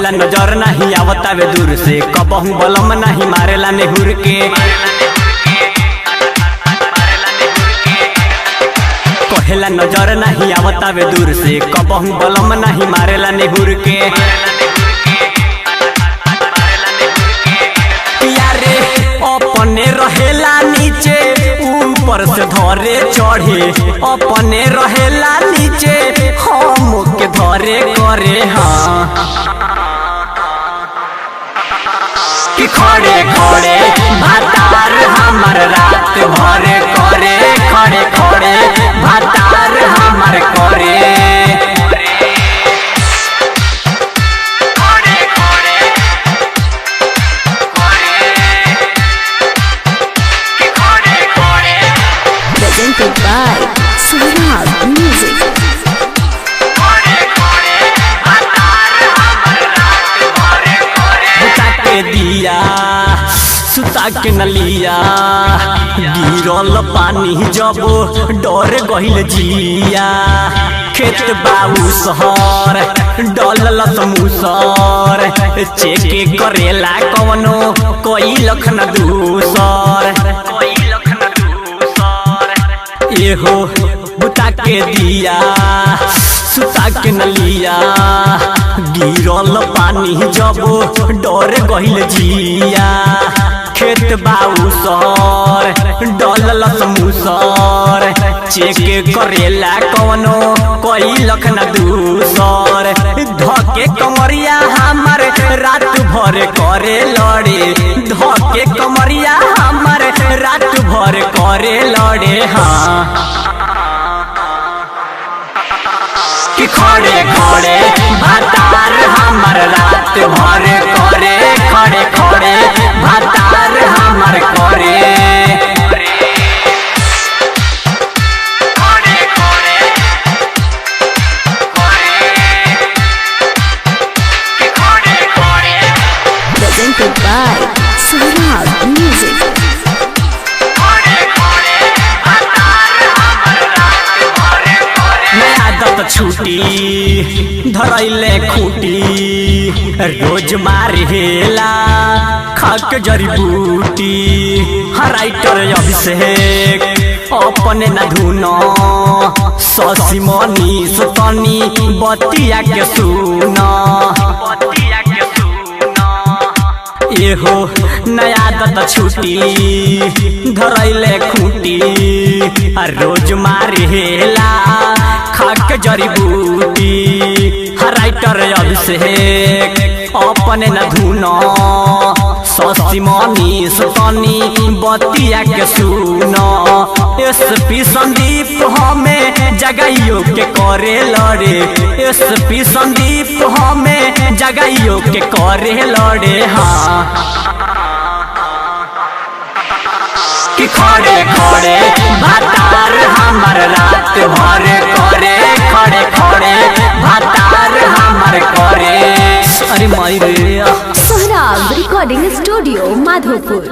कहेला नजर नहीं आवतावे दूर से, कबहू बलम नहीं मारेला नेहुर के। कहेला नजर नहीं आवतावे दूर से, कबहू बलम नहीं मारेला नेहुर के। यारे अपने रहेला नीचे ऊपर से धरे चढ़े, अपने रहेला नीचे हम के धरे करे। हाँ कि खड़े खड़े भातार हमार रात भरे करे, खड़े खड़े भातार हमार करे। Presented by Suraj Music. बुता के दिया सुता के नलिया, गिरल पानी जब डर गहिल जिया। खेत बाबू शहर डलल समूसर, चेके करेला कवनो कोई लखन दूसर। एहो बुता के दिया सुता के नलिया, गिरल पानी जब डर गहिल जिया। खेत बाबू सर डलल समूसर, चेके करेला कवनो कोई लखन दूसर। धके कमरिया हमार रात भर करे लड़े, धके कमरिया हमार रात भर करे लड़े। हाँ कि खड़े खड़े भातार हमार रात भर करे, खड़े खड़े भातार हमार करे। Presented by Suraj Music. आदत छूटी धरैले खूटी, रोज मारेला खाक जड़ी बूटी। राइटर अभिषेक अपने न धुनो, शशि मनीष तनी बतिया के सुना। एहो नया आदत छूटी धरैले खूटी, रोज मारेला खाक जड़ी बूटी। राइटर अभिषेक अपने न धुनो, शशि मनीष तनी बतिया के सुनो। एसपी संदीप हमें जगाइयो के करे लड़े, एसपी संदीप हमें जगाइयो के करे लड़े। हाँ कि खड़े खड़े भातार हमार रात भर करे, खड़े खड़े भातार हमार करे। अरे माई रे। Suraj Recording Studio, Madhopur.